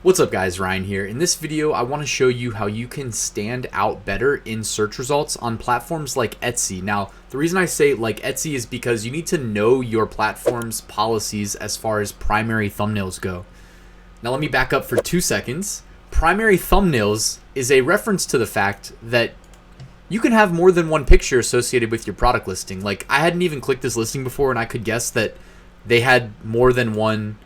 What's up guys, Ryan here. In this video, I want to show you how you can stand out better in search results on platforms like Etsy. Now, the reason I say like Etsy is because you need to know your platform's policies as far as primary thumbnails go. Now let me back up for 2 seconds. Primary thumbnails is a reference to the fact that you can have more than one picture associated with your product listing. Like, I hadn't even clicked this listing before and I could guess that they had more than one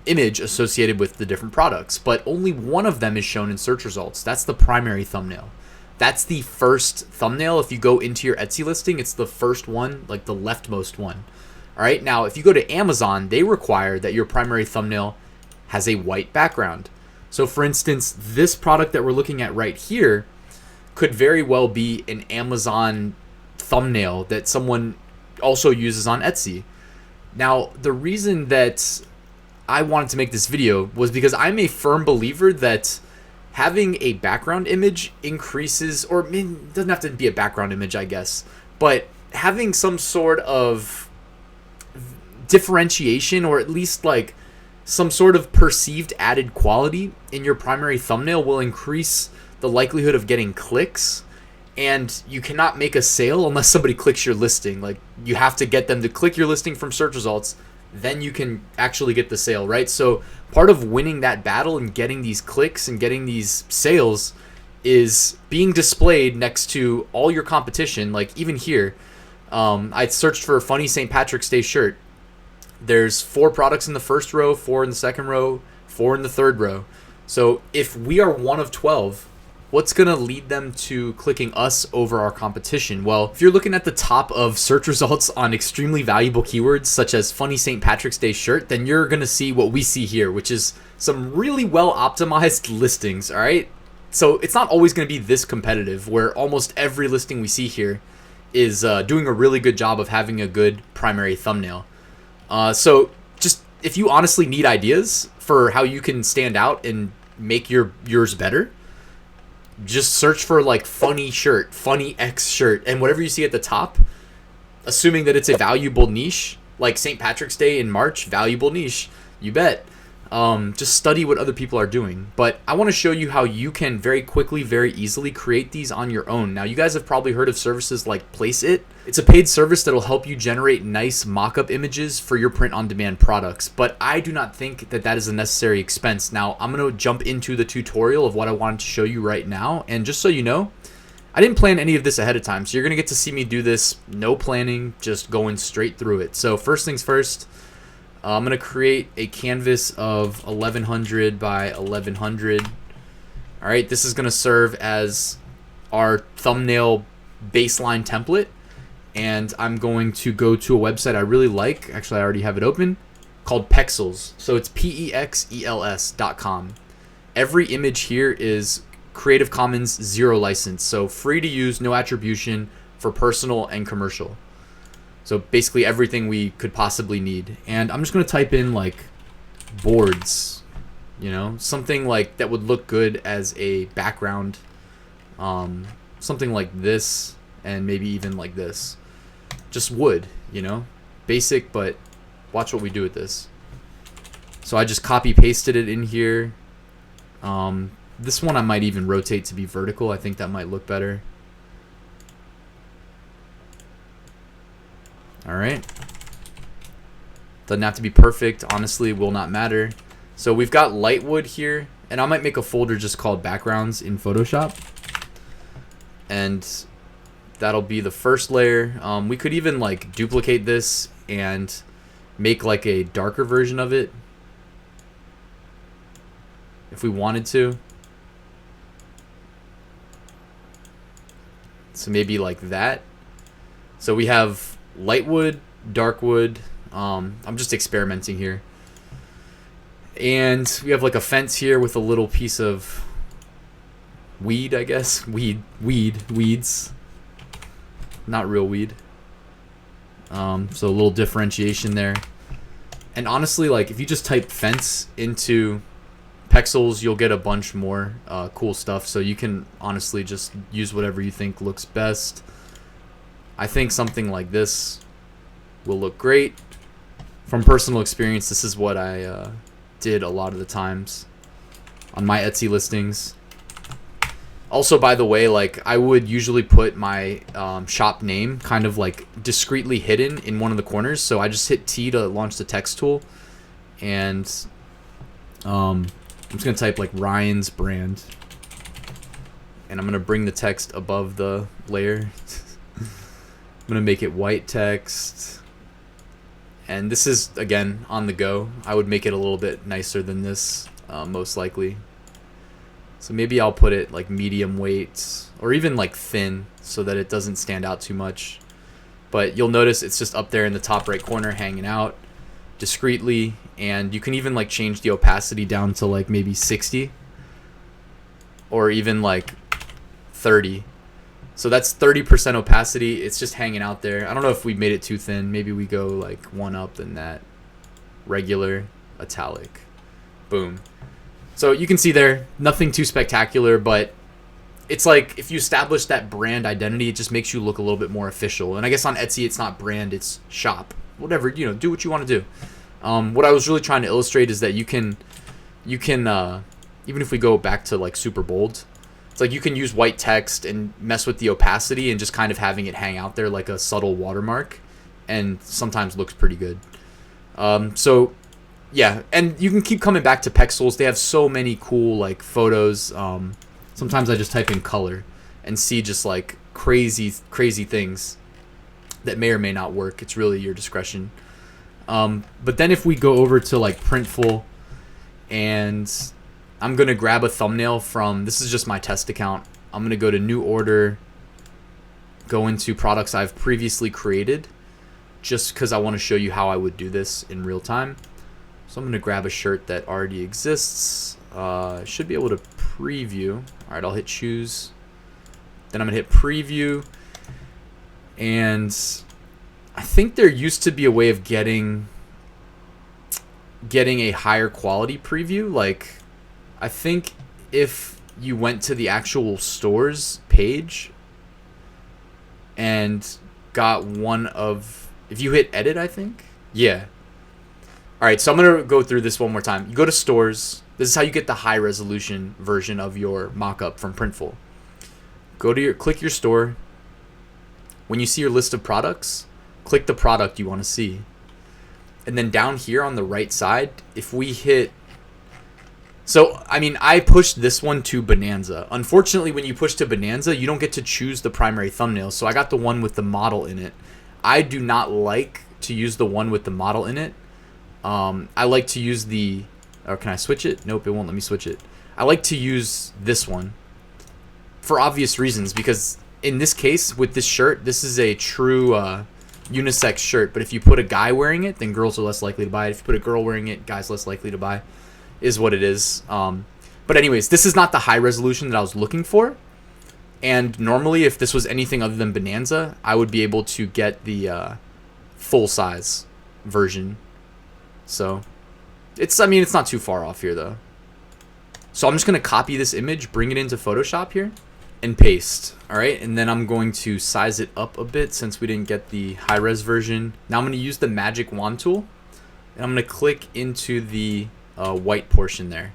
image associated with the different products, but only one of them is shown in search results. That's the primary thumbnail. That's the first thumbnail. If you go into your Etsy listing, it's the first one, like the leftmost one. All right, now if you go to Amazon, they require that your primary thumbnail has a white background. So for instance, this product that we're looking at right here could very well be an Amazon thumbnail that someone also uses on Etsy. Now, the reason that I wanted to make this video was because I'm a firm believer that having a background image increases, or I mean, it doesn't have to be a background image, I guess, but having some sort of differentiation, or at least like some sort of perceived added quality in your primary thumbnail will increase the likelihood of getting clicks. And you cannot make a sale unless somebody clicks your listing. Like, you have to get them to click your listing from search results, then you can actually get the sale, right? So part of winning that battle and getting these clicks and getting these sales is being displayed next to all your competition. Like, even here, I searched for a funny St. Patrick's Day shirt. There's 4 products in the first row, 4 in the second row, 4 in the third row. So if we are one of 12, what's going to lead them to clicking us over our competition? Well, if you're looking at the top of search results on extremely valuable keywords such as funny St. Patrick's Day shirt, then you're going to see what we see here, which is some really well optimized listings, all right? So it's not always going to be this competitive where almost every listing we see here is doing a really good job of having a good primary thumbnail. So just if you honestly need ideas for how you can stand out and make yours better, just search for like funny shirt, funny X shirt, and whatever you see at the top, assuming that it's a valuable niche, like St. Patrick's Day in March, valuable niche, you bet. Just study what other people are doing. But I want to show you how you can very quickly, very easily create these on your own. Now, you guys have probably heard of services like Placeit. It's a paid service that'll help you generate nice mock-up images for your print-on-demand products, but I do not think that that is a necessary expense. Now, I'm going to jump into the tutorial of what I wanted to show you right now, and just so you know, I didn't plan any of this ahead of time, so you're going to get to see me do this, no planning, just going straight through it. So first things first, I'm going to create a canvas of 1100 by 1100. All right, this is going to serve as our thumbnail baseline template. And I'm going to go to a website I really like. Actually, I already have it open, called Vexels. So it's PEXELS.com. Every image here is Creative Commons 0 license. So free to use, no attribution, for personal and commercial. So basically everything we could possibly need. And I'm just going to type in like boards, you know, something like that would look good as a background. Something like this, and maybe even like this. Just wood, you know, basic, but watch what we do with this. So I just copy pasted it in here. This one I might even rotate to be vertical. I think that might look better. All right. Doesn't have to be perfect. Honestly, will not matter. So we've got light wood here, and I might make a folder just called backgrounds in Photoshop. And that'll be the first layer. We could even like duplicate this and make like a darker version of it if we wanted to. So maybe like that. So we have light wood, dark wood. I'm just experimenting here. And we have like a fence here with a little piece of weed, I guess. Weeds. Not real weed. So a little differentiation there. And honestly, like if you just type fence into Vexels, you'll get a bunch more cool stuff. So you can honestly just use whatever you think looks best. I think something like this will look great. From personal experience, this is what I did a lot of the times. on my Etsy listings. Also, by the way, like I would usually put my shop name kind of like discreetly hidden in one of the corners. So I just hit T to launch the text tool, and I'm just gonna type like Ryan's brand, and I'm gonna bring the text above the layer. I'm gonna make it white text, and this is again on the go. I would make it a little bit nicer than this, most likely. So maybe I'll put it like medium weight or even like thin so that it doesn't stand out too much. But you'll notice it's just up there in the top right corner hanging out discreetly, and you can even like change the opacity down to like maybe 60 or even like 30. So that's 30% opacity. It's just hanging out there. I don't know if we made it too thin. Maybe we go like one up than that. Regular, italic. Boom. So you can see there, nothing too spectacular, but it's like if you establish that brand identity, it just makes you look a little bit more official. And I guess on Etsy, it's not brand, it's shop. Whatever, you know, do what you want to do. What I was really trying to illustrate is that you can even if we go back to like super bold, it's like you can use white text and mess with the opacity and just kind of having it hang out there like a subtle watermark, and sometimes looks pretty good. So yeah, and you can keep coming back to Vexels. They have so many cool like photos. Sometimes I just type in color and see just like crazy things that may or may not work. It's really your discretion. But then if we go over to like Printful, and I'm gonna grab a thumbnail from, this is just my test account. I'm gonna go to new order, go into products I've previously created, just because I want to show you how I would do this in real time. So I'm going to grab a shirt that already exists. Should be able to preview. All right, I'll hit choose. Then I'm going to hit preview. And I think there used to be a way of getting a higher quality preview. Like, I think if you went to the actual stores page and got one of, if you hit edit, I think. Yeah. All right, so I'm going to go through this one more time. You go to stores. This is how you get the high resolution version of your mockup from Printful. Go to click your store. When you see your list of products, click the product you want to see. And then down here on the right side, if we hit, so I mean, I pushed this one to Bonanza. Unfortunately, when you push to Bonanza, you don't get to choose the primary thumbnail. So I got the one with the model in it. I do not like to use the one with the model in it. I like to use the, or can I switch it? Nope, it won't let me switch it. I like to use this one for obvious reasons, because in this case with this shirt, this is a true unisex shirt. But if you put a guy wearing it, then girls are less likely to buy it. If you put a girl wearing it, guys less likely to buy, is what it is. But anyways, this is not the high resolution that I was looking for. And normally if this was anything other than Bonanza, I would be able to get the full size version. So it's, I mean, it's not too far off here though. So I'm just going to copy this image, bring it into Photoshop here, and paste. All right, and then I'm going to size it up a bit since we didn't get the high res version. Now I'm going to use the magic wand tool, and I'm going to click into the white portion there.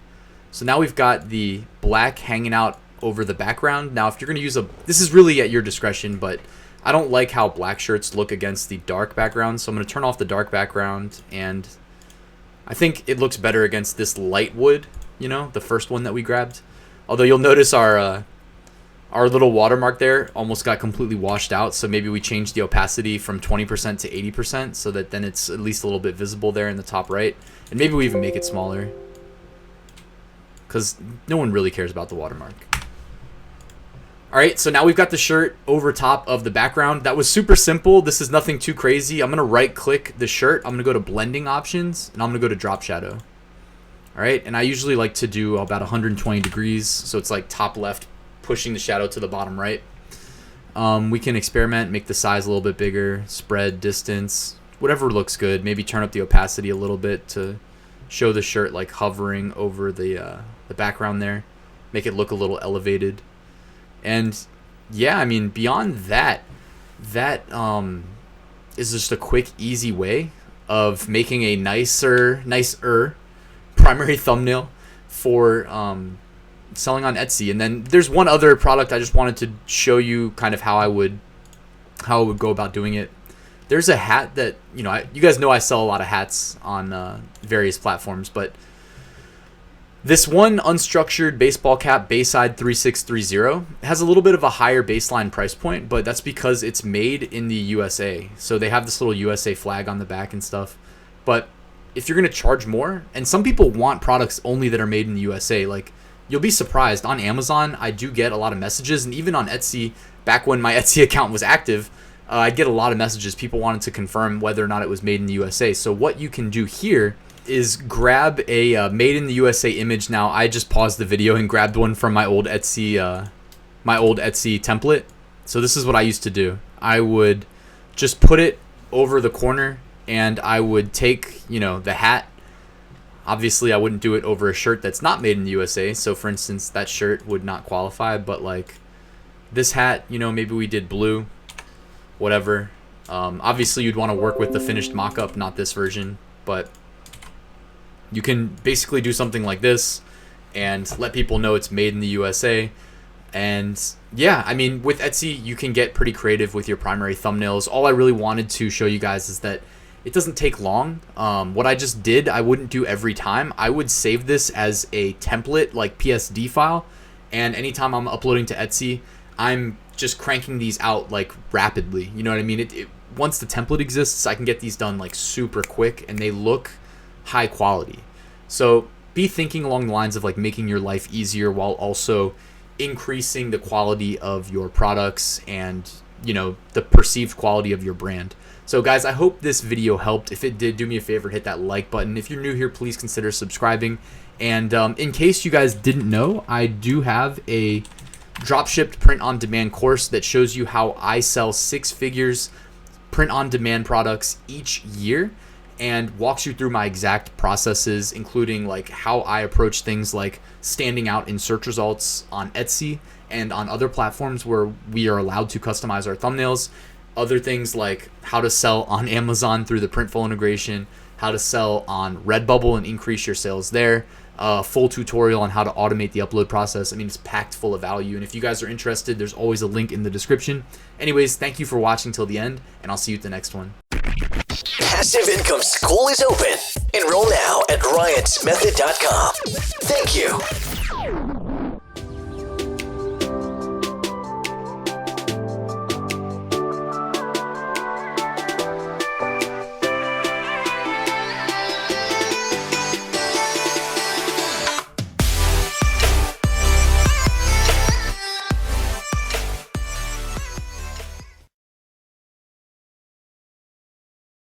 So now we've got the black hanging out over the background. Now if you're going to use a, this is really at your discretion, but I don't like how black shirts look against the dark background. So I'm going to turn off the dark background, and I think it looks better against this light wood, you know, the first one that we grabbed. Although you'll notice our little watermark there almost got completely washed out. So maybe we changed the opacity from 20% to 80% so that then it's at least a little bit visible there in the top right. And maybe we even make it smaller, because no one really cares about the watermark. All right, so now we've got the shirt over top of the background. That was super simple. This is nothing too crazy. I'm going to right click the shirt. I'm going to go to blending options, and I'm going to go to drop shadow. All right, and I usually like to do about 120 degrees. So it's like top left, pushing the shadow to the bottom right. We can experiment, make the size a little bit bigger, spread, distance, whatever looks good. Maybe turn up the opacity a little bit to show the shirt like hovering over the background there. Make it look a little elevated. And yeah, I mean, beyond that is just a quick, easy way of making a nicer primary thumbnail for selling on Etsy. And then there's one other product I just wanted to show you kind of how I would go about doing it. There's a hat that, you know, you guys know I sell a lot of hats on various platforms, but this one unstructured baseball cap, Bayside 3630, has a little bit of a higher baseline price point, but that's because it's made in the USA. So they have this little USA flag on the back and stuff. But if you're going to charge more, and some people want products only that are made in the USA, like, you'll be surprised. On Amazon, I do get a lot of messages, and even on Etsy, back when my Etsy account was active, I'd get a lot of messages. People wanted to confirm whether or not it was made in the USA. So what you can do here is grab a made in the USA image. Now, I just paused the video and grabbed one from my old Etsy template. So this is what I used to do. I would just put it over the corner, and I would take, you know, the hat. Obviously, I wouldn't do it over a shirt that's not made in the USA. So, for instance, that shirt would not qualify. But like this hat, you know, maybe we did blue, whatever. Obviously, you'd want to work with the finished mock-up, not this version. But you can basically do something like this and let people know it's made in the USA. And yeah, I mean, with Etsy, you can get pretty creative with your primary thumbnails. All I really wanted to show you guys is that it doesn't take long. What I just did, I wouldn't do every time. I would save this as a template, like PSD file. And anytime I'm uploading to Etsy, I'm just cranking these out like rapidly. You know what I mean? Once the template exists, I can get these done like super quick, and they look high quality. So be thinking along the lines of like making your life easier while also increasing the quality of your products and, you know, the perceived quality of your brand. So guys, I hope this video helped. If it did, do me a favor, hit that like button. If you're new here, please consider subscribing. And in case you guys didn't know, I do have a Dropshipped print-on-demand course that shows you how I sell 6 figures print-on-demand products each year, and walks you through my exact processes, including like how I approach things like standing out in search results on Etsy and on other platforms where we are allowed to customize our thumbnails. Other things like how to sell on Amazon through the Printful integration, how to sell on Redbubble and increase your sales there. Full tutorial on how to automate the upload process. I mean, it's packed full of value. And if you guys are interested, there's always a link in the description. Anyways, thank you for watching till the end, and I'll see you at the next one. Passive Income School is open. Enroll now at ryansmethod.com. Thank you.